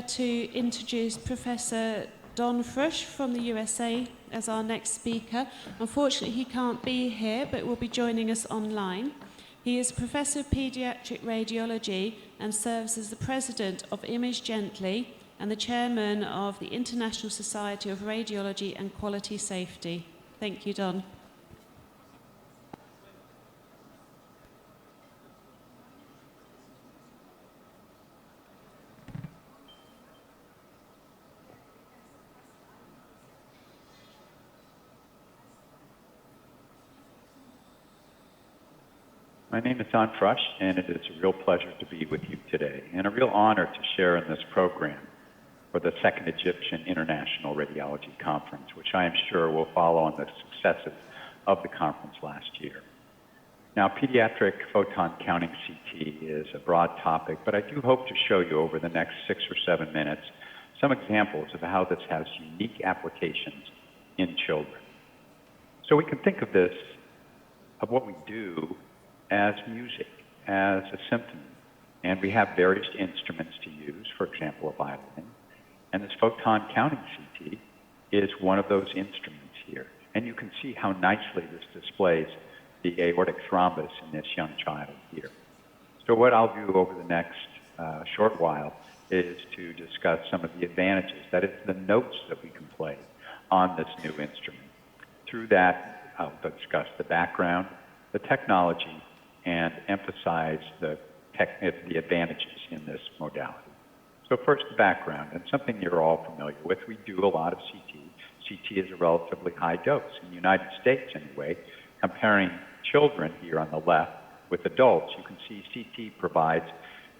to introduce Professor Don Frush from the USA as our next speaker. Unfortunately, he can't be here, but will be joining us online. He is Professor of Pediatric Radiology and serves as the President of Image Gently and the Chairman of the International Society of Radiology and Quality Safety. Thank you, Don. My name is Don Frush, and it is a real pleasure to be with you today, and a real honor to share in this program for the Second Egyptian International Radiology Conference, which I am sure will follow on the successes of the conference last year. Now, pediatric photon counting CT is a broad topic, but I do hope to show you over the next 6 or 7 minutes some examples of how this has unique applications in children. So we can think of this, of what we do, as music, as a symphony. And we have various instruments to use, for example, a violin. And this photon counting CT is one of those instruments here. And you can see how nicely this displays the aortic thrombus in this young child here. So what I'll do over the next short while is to discuss some of the advantages, that is, the notes that we can play on this new instrument. Through that, I'll discuss the background, the technology, and emphasize the advantages in this modality. So first, the background, and something you're all familiar with. We do a lot of CT. CT is a relatively high dose. In the United States, anyway, comparing children here on the left with adults, you can see CT provides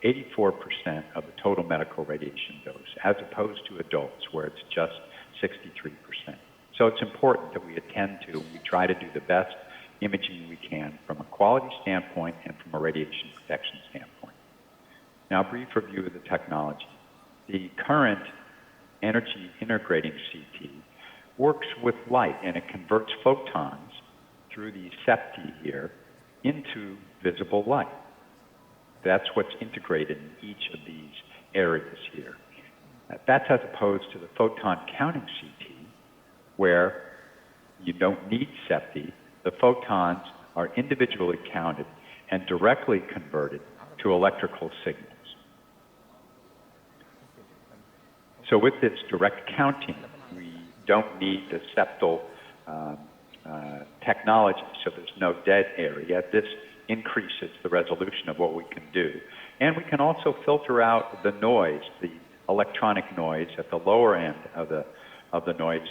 84% of the total medical radiation dose, as opposed to adults, where it's just 63%. So it's important that we attend to, and we try to do the best imaging we can from a quality standpoint and from a radiation protection standpoint. Now, a brief review of the technology. The current energy integrating CT works with light, and it converts photons through the septi here into visible light. That's what's integrated in each of these areas here. That's as opposed to the photon counting CT, where you don't need septi. The photons are individually counted and directly converted to electrical signals. So with this direct counting, we don't need the septal technology, so there's no dead area. This increases the resolution of what we can do. And we can also filter out the noise, the electronic noise at the lower end of the noise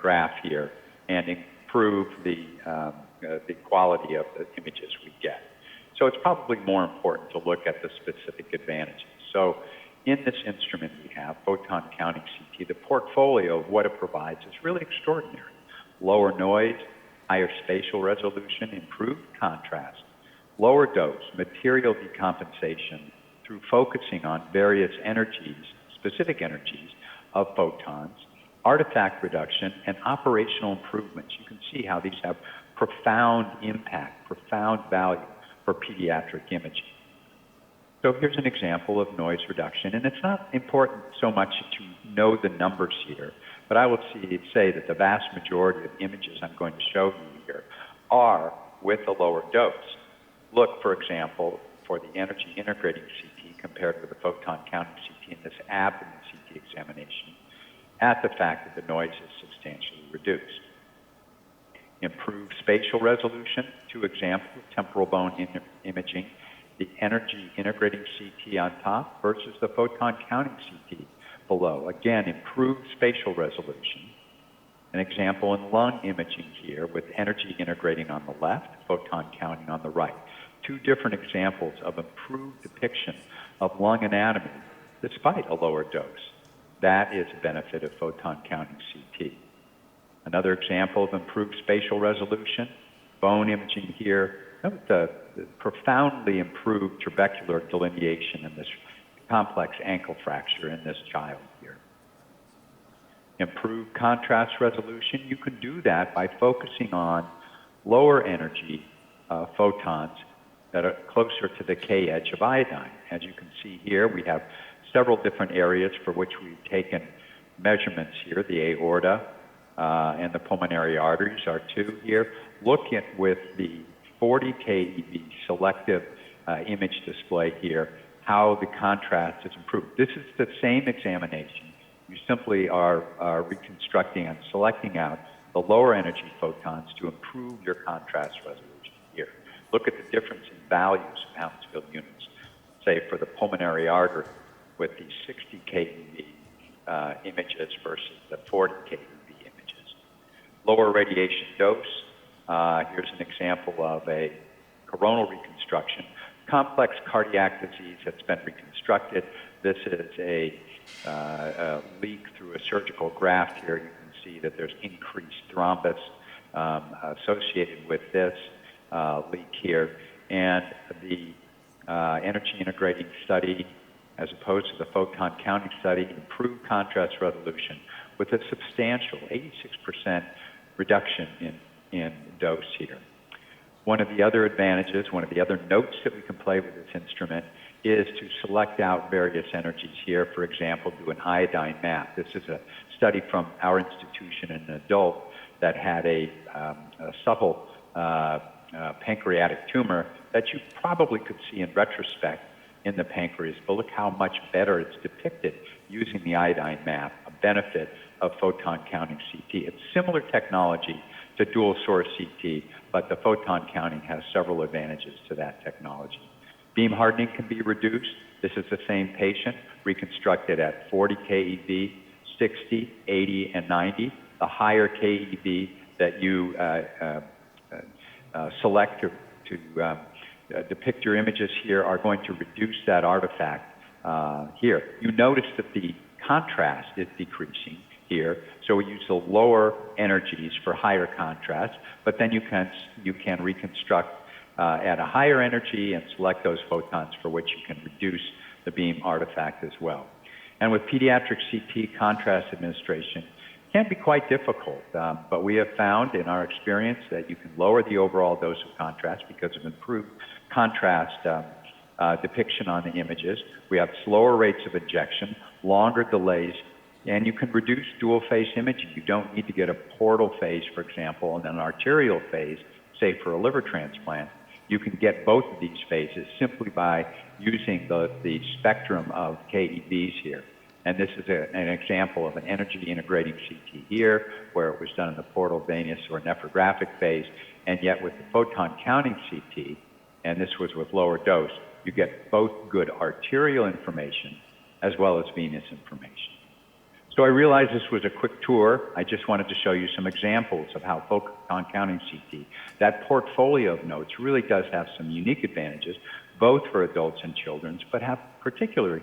graph here, and improve the quality of the images we get. So it's probably more important to look at the specific advantages. So in this instrument we have, photon counting CT, the portfolio of what it provides is really extraordinary. Lower noise, higher spatial resolution, improved contrast, lower dose, material decompensation through focusing on various energies, specific energies of photons, artifact reduction, and operational improvements. You can see how these have profound impact, profound value for pediatric imaging. So here's an example of noise reduction, and it's not important so much to know the numbers here, but I will say that the vast majority of images I'm going to show you here are with a lower dose. Look, for example, for the energy integrating CT compared with the photon counting CT in this abdomen CT examination, at the fact that the noise is substantially reduced. Improved spatial resolution, 2 examples, temporal bone imaging, the energy integrating CT on top versus the photon counting CT below. Again, improved spatial resolution. An example in lung imaging here with energy integrating on the left, photon counting on the right. 2 different examples of improved depiction of lung anatomy despite a lower dose. That is a benefit of photon counting CT. Another example of improved spatial resolution, bone imaging here. Note the profoundly improved trabecular delineation in this complex ankle fracture in this child here. Improved contrast resolution, you can do that by focusing on lower energy photons that are closer to the K edge of iodine. As you can see here, we have several different areas for which we've taken measurements here. The aorta and the pulmonary arteries are two here. Look at with the 40 keV selective image display here, how the contrast is improved. This is the same examination. You simply are reconstructing and selecting out the lower energy photons to improve your contrast resolution here. Look at the difference in values of Hounsfield units, say for the pulmonary artery with the 60 keV images versus the 40 keV images. Lower radiation dose, here's an example of a coronal reconstruction. Complex cardiac disease that's been reconstructed. This is a leak through a surgical graft here. You can see that there's increased thrombus associated with this leak here. And the energy integrating study, as opposed to the photon counting study, improved contrast resolution with a substantial 86% reduction in dose here. One of the other advantages, one of the other notes that we can play with this instrument is to select out various energies here. For example, do an iodine map. This is a study from our institution in an adult that had a subtle pancreatic tumor that you probably could see in retrospect in the pancreas, but look how much better it's depicted using the iodine map, a benefit of photon counting CT. It's similar technology to dual source CT, but the photon counting has several advantages to that technology. Beam hardening can be reduced. This is the same patient reconstructed at 40 keV, 60, 80, and 90. The higher keV that you select to depict your images here are going to reduce that artifact here. You notice that the contrast is decreasing here, so we use the lower energies for higher contrast, but then you can reconstruct at a higher energy and select those photons for which you can reduce the beam artifact as well. And with pediatric CT contrast administration, can be quite difficult, but we have found in our experience that you can lower the overall dose of contrast because of improved contrast depiction on the images. We have slower rates of ejection, longer delays, and you can reduce dual phase imaging. You don't need to get a portal phase, for example, and then an arterial phase, say for a liver transplant. You can get both of these phases simply by using the spectrum of KEVs here. And this is an example of an energy integrating CT here, where it was done in the portal venous or nephrographic phase, and yet with the photon counting CT, and this was with lower dose, you get both good arterial information as well as venous information. So I realize this was a quick tour. I just wanted to show you some examples of how photon counting CT, that portfolio of notes really does have some unique advantages, both for adults and children, but have particularly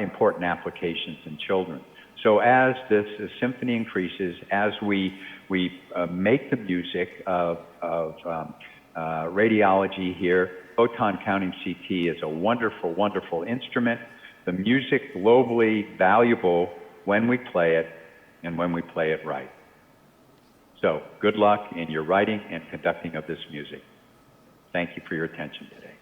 important applications in children. So as this symphony increases, as we make the music of radiology here, photon counting CT is a wonderful, wonderful instrument. The music globally valuable when we play it and when we play it right. So good luck in your writing and conducting of this music. Thank you for your attention today.